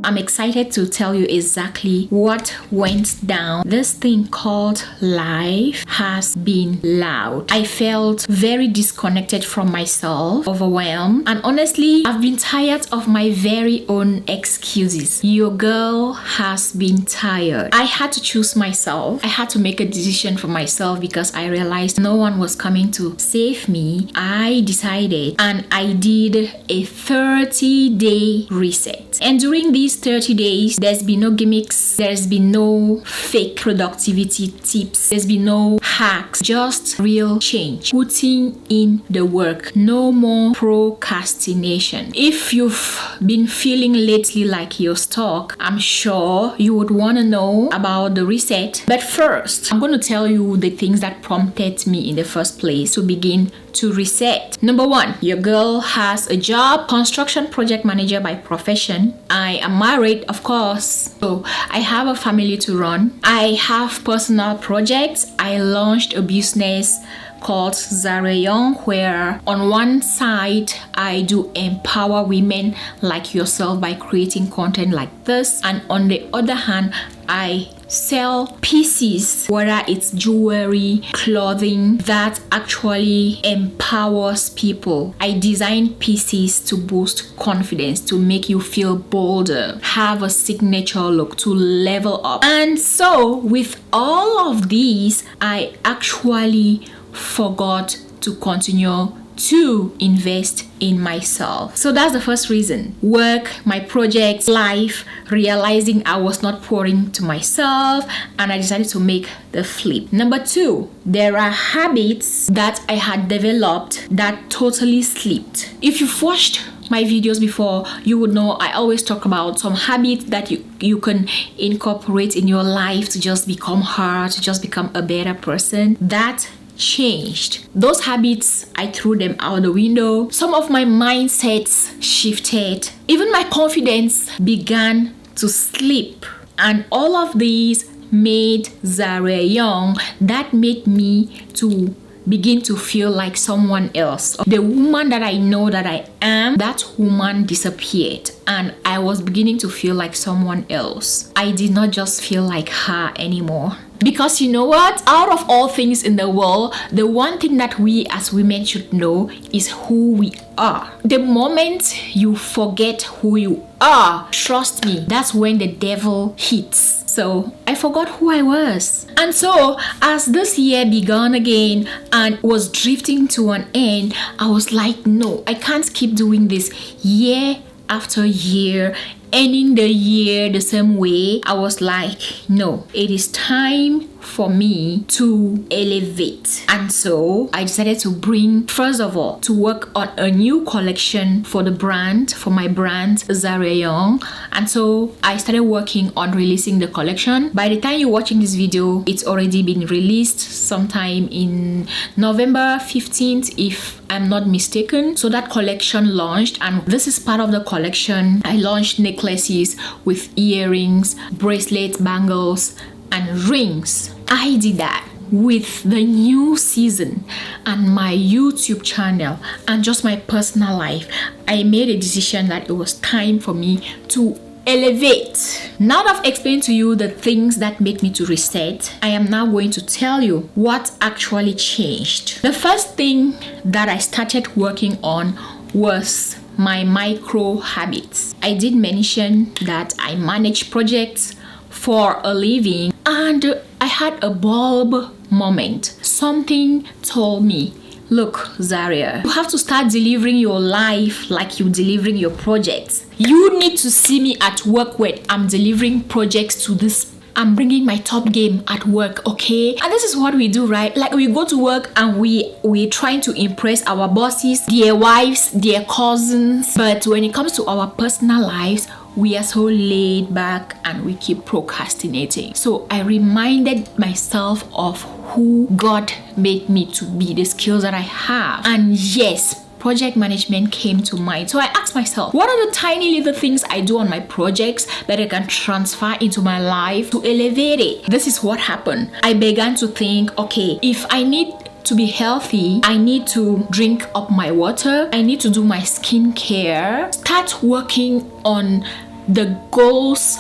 I'm excited to tell you exactly what went down. This thing called life has been loud. I felt very disconnected from myself, overwhelmed, and honestly, I've been tired of my very own excuses. Your girl has been tired. I had to choose myself. I had to make a decision for myself because I realized no one was coming to save me. I decided and I did a 30-day reset. And during these 30 days, there's been no gimmicks, there's been no fake productivity tips, there's been no hacks, just real change. Putting in the work, no more procrastination. If you've been feeling lately like you're stuck, I'm sure you would want to know about the reset. But first, I'm going to tell you the things that prompted me in the first place to begin to reset. Number one, your girl has a job, construction project manager by profession. I am married, of course, so I have a family to run. I have personal projects. I launched a business called Young, where on one side I do empower women like yourself by creating content like this, and on the other hand I sell pieces, whether it's jewelry, clothing, that actually empowers people. I design pieces to boost confidence, to make you feel bolder, have a signature look, to level up. And so with all of these, I actually forgot to continue to invest in myself. So that's the first reason. Work, my projects, life, realizing I was not pouring to myself, and I decided to make the flip. Number two, there are habits that I had developed that totally slipped. If you've watched my videos before, you would know I always talk about some habits that you can incorporate in your life to just become her, to just become a better person. That changed. Those habits, I threw them out the window. Some of my mindsets shifted. Even my confidence began to slip. And all of these made Zara Young. That made me to begin to feel like someone else. The woman that I know that I am, that woman disappeared, and I was beginning to feel like someone else. I did not just feel like her anymore. Because you know what? Out of all things in the world, the one thing that we as women should know is who we are. The moment you forget who you are, trust me, that's when the devil hits. So I forgot who I was. And so as this year began again and was drifting to an end, I was like, no, I can't keep doing this year after year, ending the year the same way. I was like, no, it is time for me to elevate. And so I decided to bring, first of all, to work on a new collection for the brand, for my brand, Zara Young. And so I started working on releasing the collection. By the time you're watching this video, it's already been released sometime in November 15th, if I'm not mistaken. So that collection launched, and this is part of the collection. I launched necklaces with earrings, bracelets, bangles, and rings. I did that with the new season and my YouTube channel and just my personal life. I made a decision that it was time for me to elevate. Now that I've explained to you the things that make me to reset, I am now going to tell you what actually changed. The first thing that I started working on was my micro habits. I did mention that I manage projects for a living, and I had a bulb moment. Something told me, look, Zaria, you have to start delivering your life like you're delivering your projects. You need to see me at work when I'm delivering projects to this. I'm bringing my top game at work, okay? And this is what we do, right? Like, we go to work and we're trying to impress our bosses, their wives, their cousins. But when it comes to our personal lives, we are so laid back and we keep procrastinating. So I reminded myself of who God made me to be, the skills that I have. And yes, project management came to mind. So I asked myself, what are the tiny little things I do on my projects that I can transfer into my life to elevate it? This is what happened. I began to think, okay, if I need to be healthy, I need to drink up my water, I need to do my skincare, start working on the goals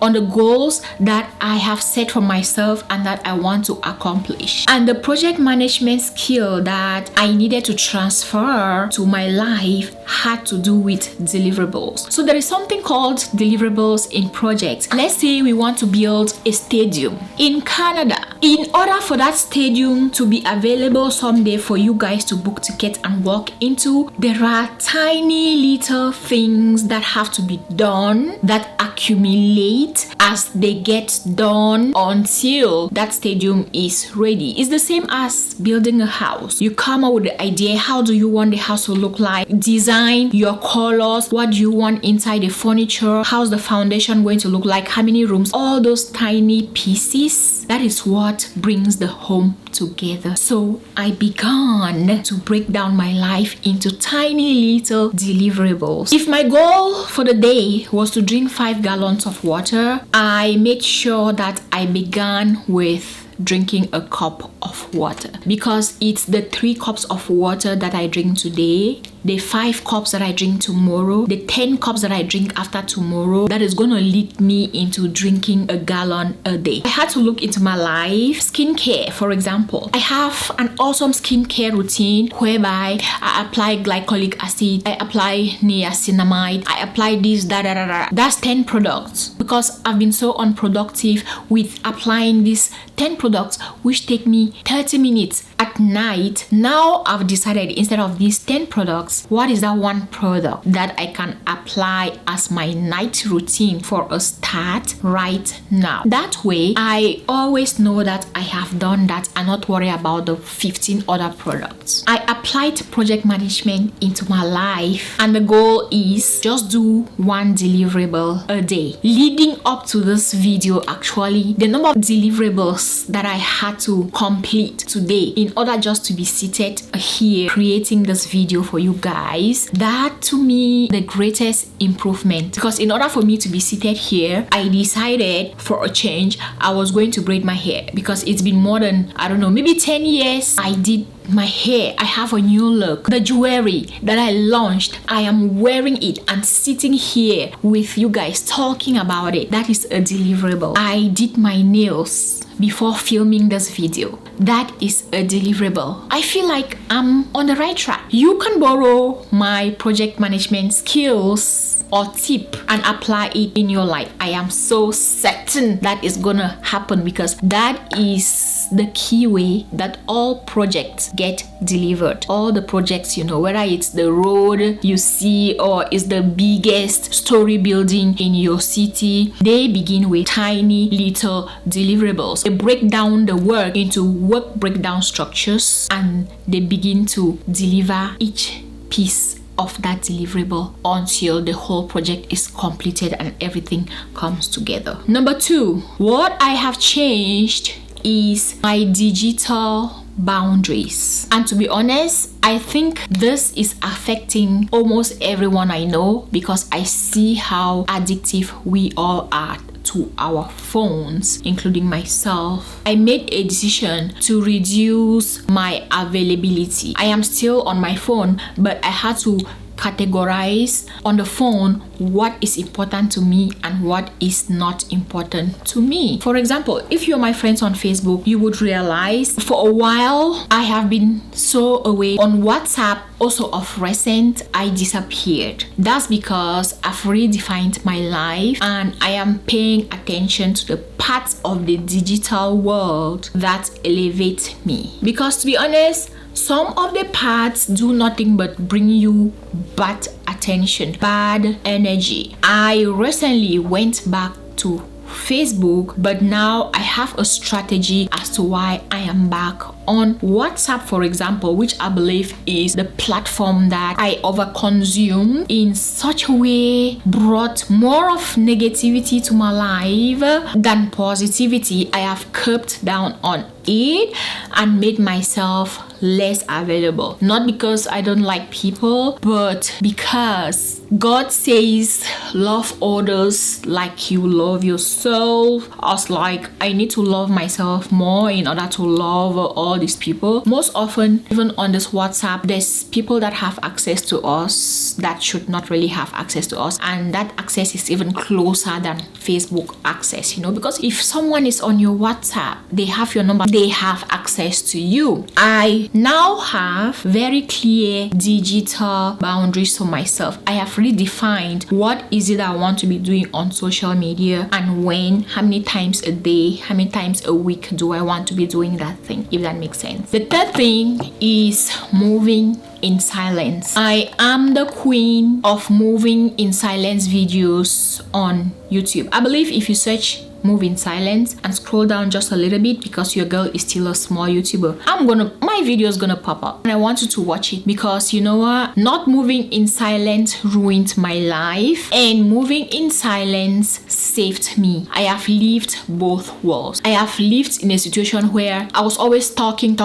on the goals that I have set for myself and that I want to accomplish. And the project management skill that I needed to transfer to my life had to do with deliverables. So there is something called deliverables in projects. Let's say we want to build a stadium in Canada. In order for that stadium to be available someday for you guys to book tickets and walk into, there are tiny little things that have to be done that accumulate as they get done until that stadium is ready. It's the same as building a house. You come up with the idea, how do you want the house to look like? Design your colors, what do you want inside the furniture? How's the foundation going to look like? How many rooms? All those tiny pieces, that is what brings the home together. So I began to break down my life into tiny little deliverables. If my goal for the day was to drink 5 gallons of water, I made sure that I began with drinking a cup of water, because it's the 3 cups of water that I drink today, the 5 cups that I drink tomorrow, the 10 cups that I drink after tomorrow, that is going to lead me into drinking a gallon a day. I had to look into my life. Skincare, for example. I have an awesome skincare routine whereby I apply glycolic acid, I apply niacinamide, I apply this, That's 10 products, because I've been so unproductive with applying these 10 products, which take me 30 minutes at night. Now I've decided, instead of these 10 products, what is that one product that I can apply as my night routine for a start right now? That way I always know that I have done that and not worry about the 15 other products. I applied project management into my life, and the goal is just do 1 deliverable a day. Leading up to this video, actually, the number of deliverables that I had to complete today in order just to be seated here creating this video for you guys, that to me the greatest improvement, because in order for me to be seated here, I decided for a change I was going to braid my hair, because it's been more than, I don't know, maybe 10 years I did my hair. I have a new look. The jewelry that I launched, I am wearing it and sitting here with you guys talking about it. That is a deliverable. I did my nails before filming this video. That is a deliverable. I feel like I'm on the right track. You can borrow my project management skills or tip and apply it in your life. I am so certain that is gonna happen, because that is the key way that all projects get delivered. All the projects, whether it's the road you see or is the biggest story building in your city, they begin with tiny little deliverables. They break down the work into work breakdown structures, and they begin to deliver each piece of that deliverable until the whole project is completed and everything comes together. Number 2, what I have changed is my digital boundaries. And to be honest, I think this is affecting almost everyone I know, because I see how addictive we all are to our phones, including myself. I made a decision to reduce my availability. I am still on my phone, but I had to categorize on the phone what is important to me and what is not important to me. For example, if you're my friends on Facebook, you would realize for a while I have been so away on WhatsApp. Also of recent, I disappeared. That's because I've redefined my life and I am paying attention to the parts of the digital world that elevate me. Because to be honest, some of the parts do nothing but bring you bad attention, bad energy. I recently went back to Facebook, but now I have a strategy as to why I am back on WhatsApp, for example, which I believe is the platform that I overconsume in such a way brought more of negativity to my life than positivity. I have curbed down on it and made myself less available. Not because I don't like people, but because God says love others like you love yourself. I was like, I need to love myself more in order to love all these people. Most often, even on this WhatsApp, there's people that have access to us that should not really have access to us, and that access is even closer than Facebook access, because if someone is on your WhatsApp, they have your number, they have access to you. I now have very clear digital boundaries for myself. I have really defined what is it I want to be doing on social media, and when, how many times a day, how many times a week do I want to be doing that thing, if that makes sense. The third thing is moving in silence. I am the queen of moving in silence videos on YouTube. I believe if you search move in silence and scroll down just a little bit, because your girl is still a small YouTuber, my video is gonna pop up and I want you to watch it, because you know what, not moving in silence ruined my life, and moving in silence saved me. I have lived both worlds. I have lived in a situation where I was always talking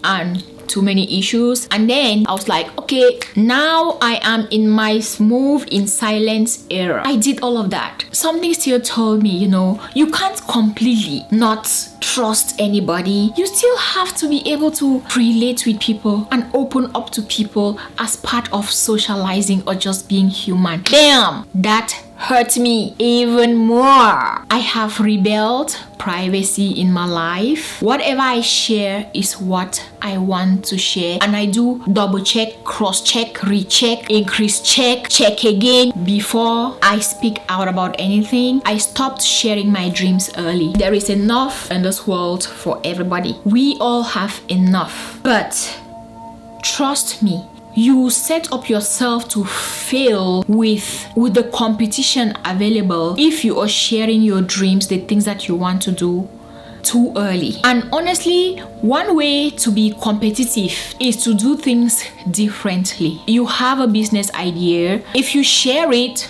and too many issues, and then I was like, okay, now I am in my move in silence era. I did all of that. Something still told me, you can't completely not trust anybody. You still have to be able to relate with people and open up to people as part of socializing or just being human. Damn, that hurt me even more. I have rebelled privacy in my life. Whatever I share is what I want to share, and I do double check, cross check, recheck, increase check again before I speak out about anything. I stopped sharing my dreams early. There is enough in this world for everybody. We all have enough, but trust me, you set up yourself to fail with the competition available if you are sharing your dreams, the things that you want to do, too early. And honestly, one way to be competitive is to do things differently. You have a business idea. If you share it,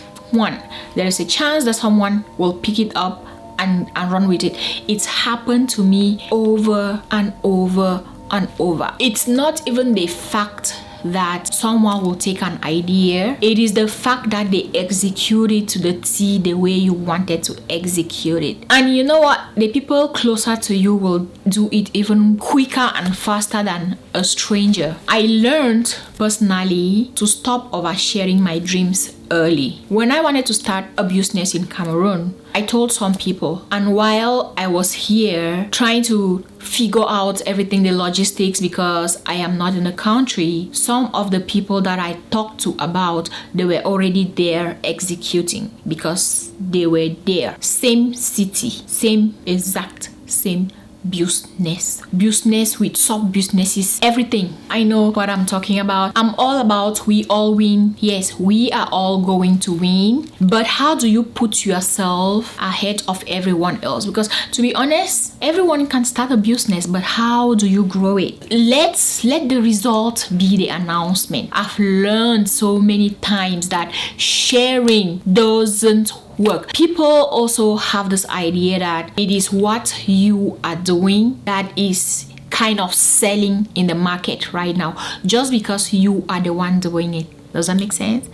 there is a chance that someone will pick it up and run with it. It's happened to me over and over and over. It's not even the fact that someone will take an idea, it is the fact that they execute it to the T the way you wanted to execute it. And you know what? The people closer to you will do it even quicker and faster than a stranger. I learned personally to stop oversharing my dreams early. When I wanted to start a business in Cameroon, I told some people, and while I was here trying to figure out everything, the logistics, because I am not in the country, some of the people that I talked to about, they were already there executing because they were there. Same city, same business with sub businesses, everything. I know what I'm talking about. I'm all about we all win. Yes, we are all going to win, but how do you put yourself ahead of everyone else? Because to be honest, everyone can start a business, but how do you grow it? Let the result be the announcement. I've learned so many times that sharing doesn't work. People also have this idea that it is what you are doing that is kind of selling in the market right now, just because you are the one doing it. Does that make sense?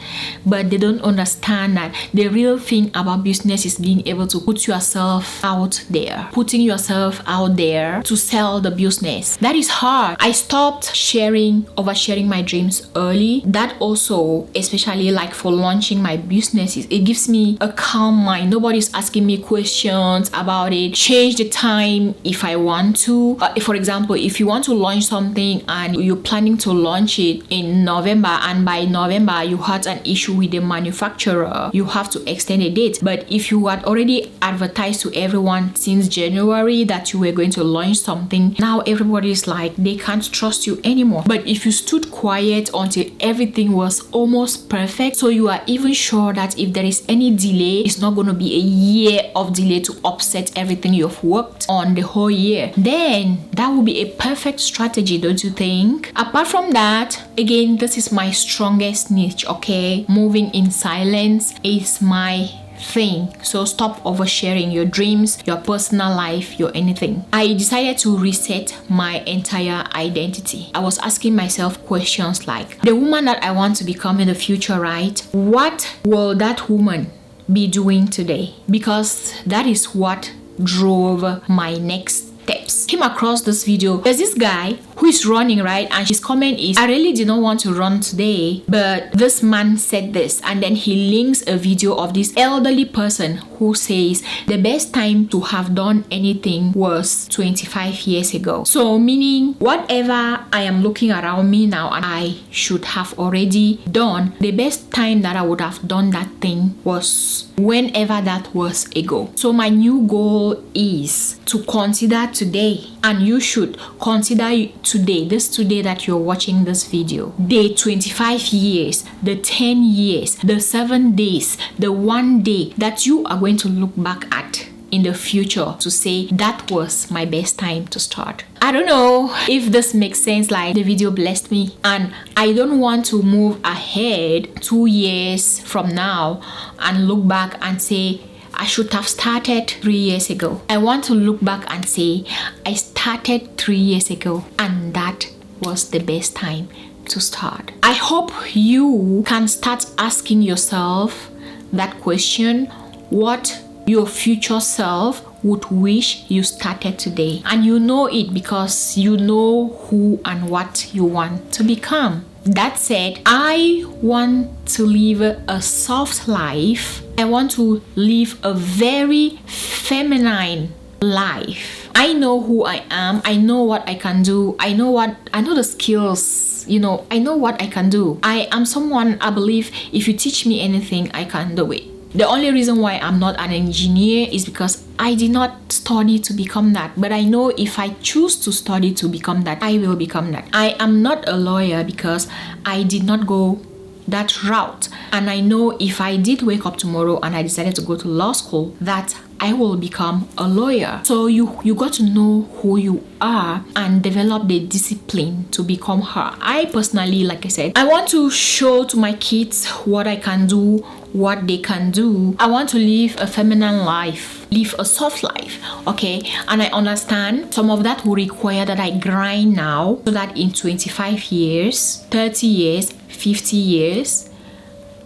But they don't understand that the real thing about business is being able to put yourself out there, putting yourself out there to sell the business. That is hard. I stopped oversharing my dreams early. That also, especially like for launching my businesses, it gives me a calm mind. Nobody's asking me questions about it. Change the time if I want to. For example, if you want to launch something and you're planning to launch it in November, and by November you had an issue with the manufacturer, you have to extend a date. But if you had already advertised to everyone since January that you were going to launch something, now everybody is like, they can't trust you anymore. But if you stood quiet until everything was almost perfect, so you are even sure that if there is any delay, it's not going to be a year of delay to upset everything you've worked on the whole year, then that would be a perfect strategy, don't you think? Apart from that, again, this is my strongest niche, okay? Moving in silence is my thing. So stop oversharing your dreams, your personal life, your anything. I decided to reset my entire identity. I was asking myself questions like, the woman that I want to become in the future, right? What will that woman be doing today? Because that is what drove my next steps. Came across this video. There's this guy who is running, right? And his comment is, I really did not want to run today, but this man said this. And then he links a video of this elderly person who says the best time to have done anything was 25 years ago. So meaning whatever I am looking around me now and I should have already done, the best time that I would have done that thing was whenever that was ago. So my new goal is to consider today, and you should consider today, this today that you're watching this video, the 25 years, the 10 years, the 7 days, the 1 day that you are going to look back at in the future to say that was my best time to start. I don't know if this makes sense. Like, the video blessed me, and I don't want to move ahead 2 years from now and look back and say I should have started 3 years ago. I want to look back and say I started 3 years ago and that was the best time to start. I hope you can start asking yourself that question, what your future self would wish you started today. And you know it because you know who and what you want to become. That said, I want to live a soft life. I want to live a very feminine life. I know who I am. I know what I can do. I know the skills, I know what I can do. I am someone, I believe if you teach me anything, I can do it. The only reason why I'm not an engineer is because I did not study to become that. But I know if I choose to study to become that, I will become that. I am not a lawyer because I did not go that route. And I know if I did wake up tomorrow and I decided to go to law school, that I will become a lawyer. So you got to know who you are and develop the discipline to become her. I personally, like I said, I want to show to my kids what I can do, what they can do. I want to live a feminine life, live a soft life, okay? And I understand some of that will require that I grind now so that in 25 years, 30 years, 50 years,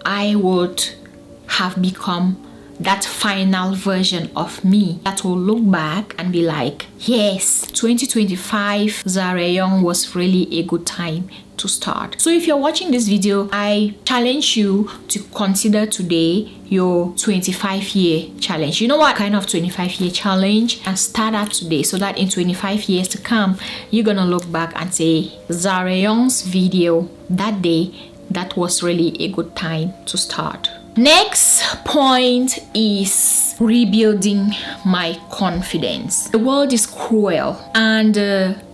I would have become that final version of me that will look back and be like, yes, 2025 Zara Young was really a good time to start. So if you're watching this video, I challenge you to consider today your 25-year challenge. You know what kind of 25-year challenge? And start that today so that in 25 years to come, you're gonna look back and say, Zara Young's video that day, that was really a good time to start. Next point is rebuilding my confidence. The world is cruel, and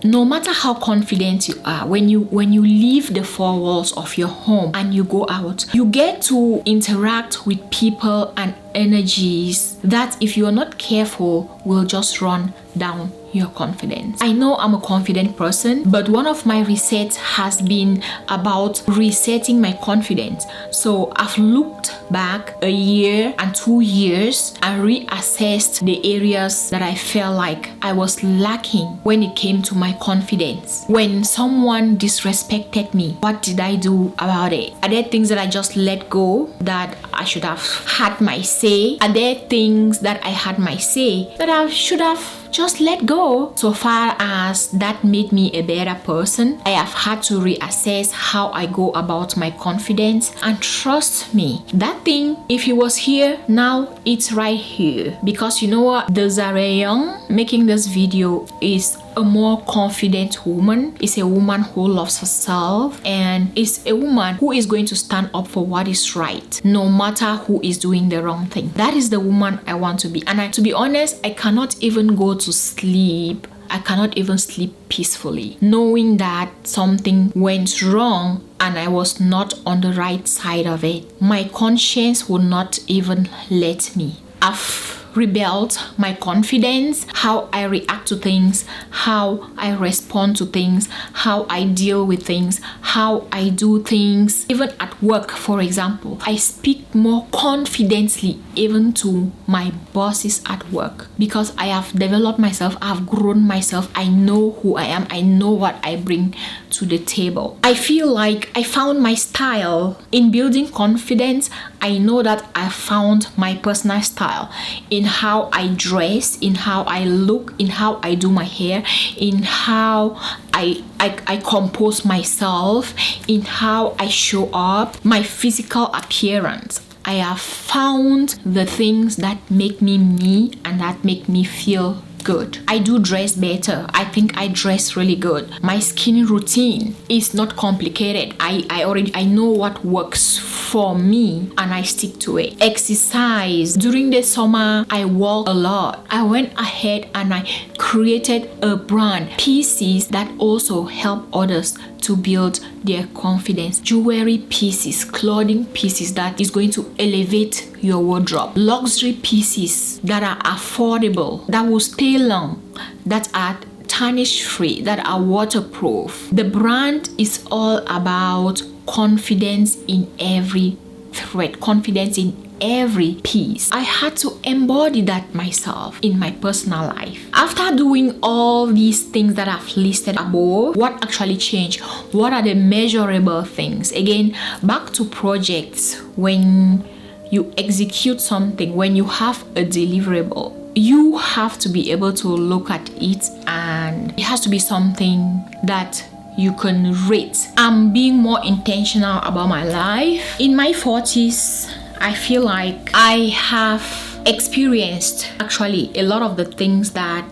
no matter how confident you are, when you leave the four walls of your home and you go out, you get to interact with people and energies that, if you are not careful, will just run down your confidence. I know I'm a confident person, but one of my resets has been about resetting my confidence. So I've looked back a year and 2 years and reassessed the areas that I felt like I was lacking when it came to my confidence. When someone disrespected me, what did I do about it? Are there things that I just let go that I should have had my say? Are there things that I had my say that I should have just let go? So far as that made me a better person, I have had to reassess how I go about my confidence. And trust me, that thing, if it was here, now it's right here. Because you know what? The Zara Young making this video is a more confident woman, is a woman who loves herself, and is a woman who is going to stand up for what is right, no matter who is doing the wrong thing. That is the woman I want to be. And to be honest, I cannot even go to sleep. I cannot even sleep peacefully, knowing that something went wrong and I was not on the right side of it. My conscience would not even let me. I've rebuilt my confidence, how I react to things, how I respond to things, how I deal with things, how I do things. Even at work, for example, I speak more confidently even to my bosses at work because I have developed myself, I've grown myself, I know who I am, I know what I bring to the table. I feel like I found my style in building confidence. I know that I found my personal style in how I dress, in how I look, in how I do my hair, in how I compose myself, in how I show up, my physical appearance. I have found the things that make me me and that make me feel good. I do dress better. I think I dress really good. My skin routine is not complicated. I know what works for me and I stick to it. Exercise. During the summer, I walk a lot. I went ahead and I created a brand, pieces that also help others to build their confidence. Jewelry pieces, clothing pieces that is going to elevate your wardrobe. Luxury pieces that are affordable, that will stay long, that are tarnish free, that are waterproof. The brand is all about confidence in every thread, confidence in every piece. I had to embody that myself in my personal life. After doing all these things that I've listed above, what actually changed? What are the measurable things? Again, back to projects. When you execute something, when you have a deliverable, you have to be able to look at it and it has to be something that you can rate. I'm being more intentional about my life. In my 40s, I feel like I have experienced actually a lot of the things that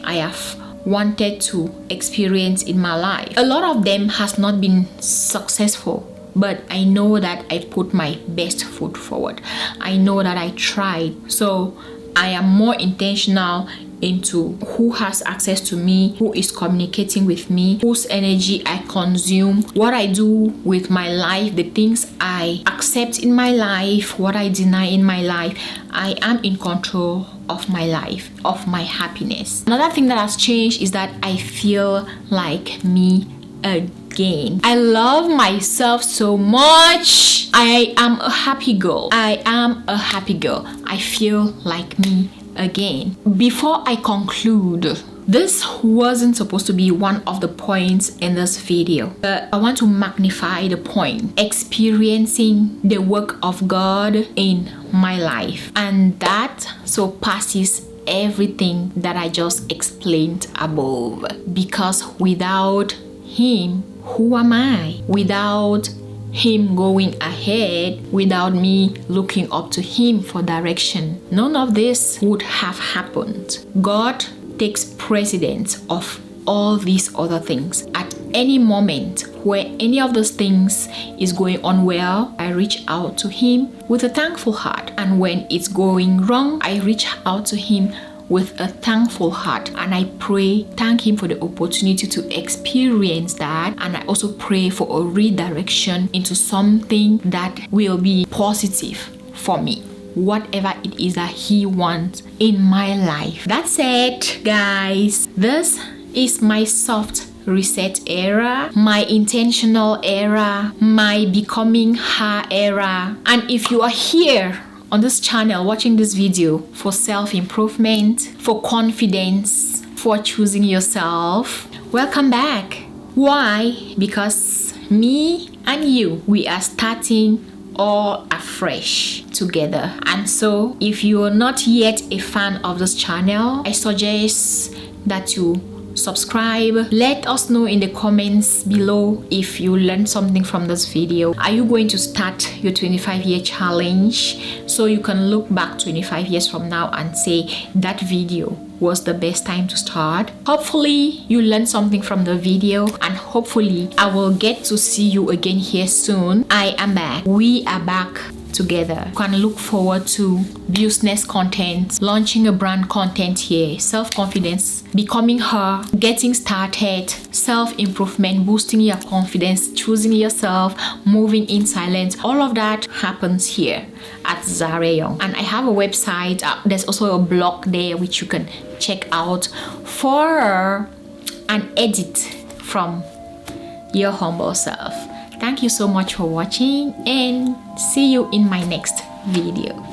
I have wanted to experience in my life. A lot of them has not been successful, but I know that I put my best foot forward. I know that I tried. So I am more intentional into who has access to me, who is communicating with me, whose energy I consume, what I do with my life, the things I accept in my life, what I deny in my life. I am in control of my life, of my happiness. Another thing that has changed is that I feel like me again. I love myself so much. I am a happy girl. I am a happy girl. I feel like me again. Before I conclude, this wasn't supposed to be one of the points in this video, but I want to magnify the point. Experiencing the work of God in my life, and that surpasses everything that I just explained above, because without Him, who am I? Without Him going ahead, without me looking up to Him for direction, none of this would have happened. God takes precedence of all these other things. At any moment where any of those things is going on well, I reach out to Him with a thankful heart, and when it's going wrong, I reach out to Him with a thankful heart, and I pray, thank Him for the opportunity to experience that, and I also pray for a redirection into something that will be positive for me, whatever it is that He wants in my life. That's it, guys. This is my soft reset era, my intentional era, my becoming her era. And if you are here on this channel watching this video for self-improvement, for confidence, for choosing yourself, welcome back. Why? Because me and you, we are starting all afresh together. And so if you are not yet a fan of this channel, I suggest that you subscribe. Let us know in the comments below if you learned something from this video. Are you going to start your 25-year challenge so you can look back 25 years from now and say that video was the best time to start? Hopefully you learned something from the video, and hopefully I will get to see you again here soon. I am back. We are back together. You can look forward to business content, launching a brand content here, self-confidence, becoming her, getting started, self-improvement, boosting your confidence, choosing yourself, moving in silence. All of that happens here at Zara Young. And I have a website. There's also a blog there which you can check out for an edit from your humble self. Thank you so much for watching, and see you in my next video.